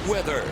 weather.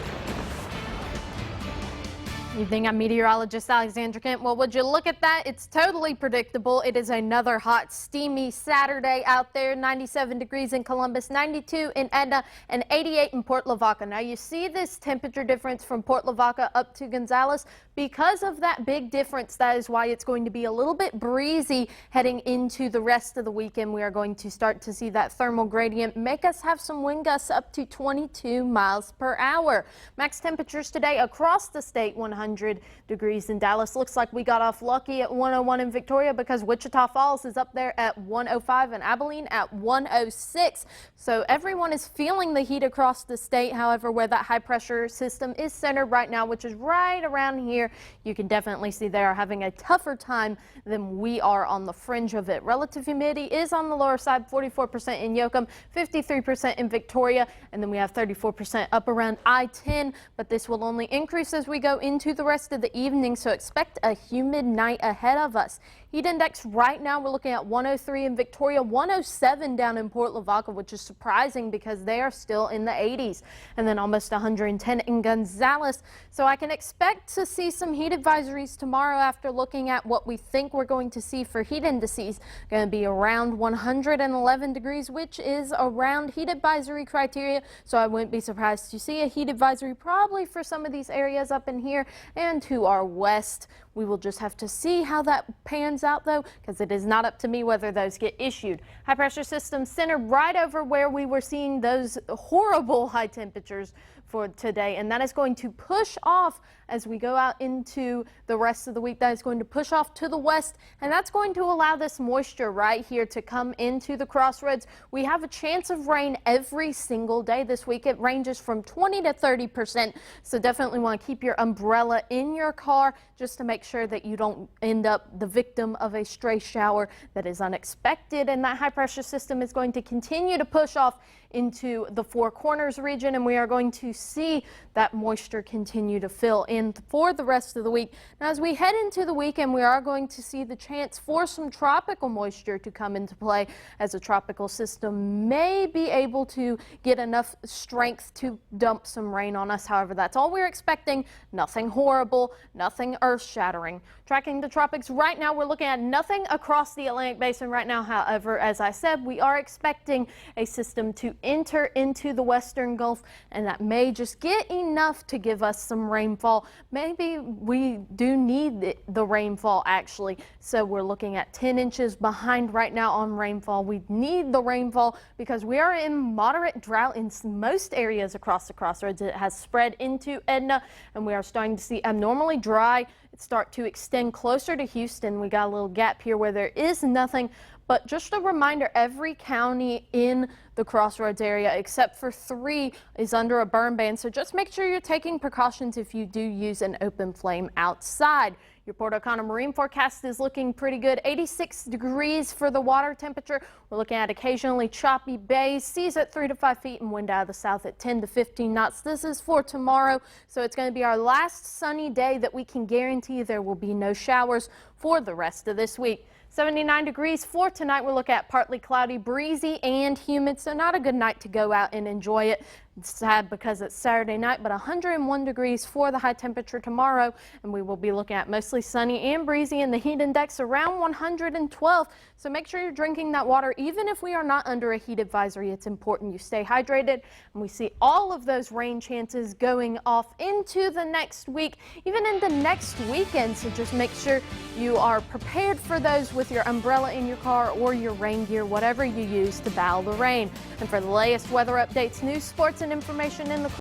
Evening, I'm meteorologist Alexandra. Well, would you look at that? It's totally predictable. It is another hot, steamy Saturday out there. 97 degrees in Columbus, 92 in Edna, and 88 in Port Lavaca. Now, you see this temperature difference from Port Lavaca up to Gonzales. Because of that big difference, that is why it's going to be a little bit breezy heading into the rest of the weekend. We are going to start to see that thermal gradient make us have some wind gusts up to 22 miles per hour. Max temperatures today across the state, 100 degrees in Dallas. Looks like we got off lucky at 101 in Victoria because Wichita Falls is up there at 105 and Abilene at 106. So everyone is feeling the heat across the state. However, where that high pressure system is centered right now, which is right around here, you can definitely see they are having a tougher time than we are on the fringe of it. Relative humidity is on the lower side, 44% in Yoakum, 53% in Victoria, and then we have 34% up around I-10, but this will only increase as we go into the rest of the evening, so expect a humid night ahead of us. Heat index right now, we're looking at 103 in Victoria, 107 down in Port Lavaca, which is surprising because they are still in the 80s, and then almost 110 in Gonzales. So I can expect to see some heat advisories tomorrow after looking at what we think we're going to see for heat indices. Going to be around 111 degrees, which is around heat advisory criteria, so I wouldn't be surprised to see a heat advisory probably for some of these areas up in here and to our west. We will just have to see how that pans out, though, because it is not up to me whether those get issued. High pressure system centered right over where we were seeing those horrible high temperatures for today, and that is going to push off as we go out into the rest of the week. That is going to push off to the west, and that's going to allow this moisture right here to come into the crossroads. We have a chance of rain every single day this week. It ranges from 20 to 30%, so definitely want to keep your umbrella in your car just to make sure that you don't end up the victim of a stray shower that is unexpected. And that high pressure system is going to continue to push off into the Four Corners region, and we are going to see that moisture continue to fill in for the rest of the week. Now, as we head into the weekend, we are going to see the chance for some tropical moisture to come into play, as a tropical system may be able to get enough strength to dump some rain on us. However, that's all we're expecting. Nothing horrible, nothing earth-shattering. Tracking the tropics right now, we're looking at nothing across the Atlantic Basin right now. However, as I said, we are expecting a system to enter into the western Gulf, and that may just get enough to give us some rainfall. Maybe we do need the rainfall, actually. So we're looking at 10 inches behind right now on rainfall. We need the rainfall because we are in moderate drought in most areas across the crossroads. It has spread into Edna, and we are starting to see abnormally dry start to extend closer to Houston. We got a little gap here where there is nothing, but just a reminder, every county in the crossroads area except for 3 is under a burn ban, so just make sure you're taking precautions if you do use an open flame outside. Your Port O'Connor marine forecast is looking pretty good. 86 degrees for the water temperature. We're looking at occasionally choppy bays, seas at 3 to 5 feet, and wind out of the south at 10 to 15 knots. This is for tomorrow, so it's going to be our last sunny day that we can guarantee there will be no showers for the rest of this week. 79 degrees for tonight. We'll look at partly cloudy, breezy, and humid, so not a good night to go out and enjoy it. It's sad because it's Saturday night, but 101 degrees for the high temperature tomorrow, and we will be looking at mostly sunny and breezy, and the heat index around 112. So make sure you're drinking that water. Even if we are not under a heat advisory, it's important you stay hydrated, and we see all of those rain chances going off into the next week, even into next weekend. So just make sure you are prepared for those with your umbrella in your car or your rain gear, whatever you use to battle the rain. And for the latest weather updates, news, sports, and information in the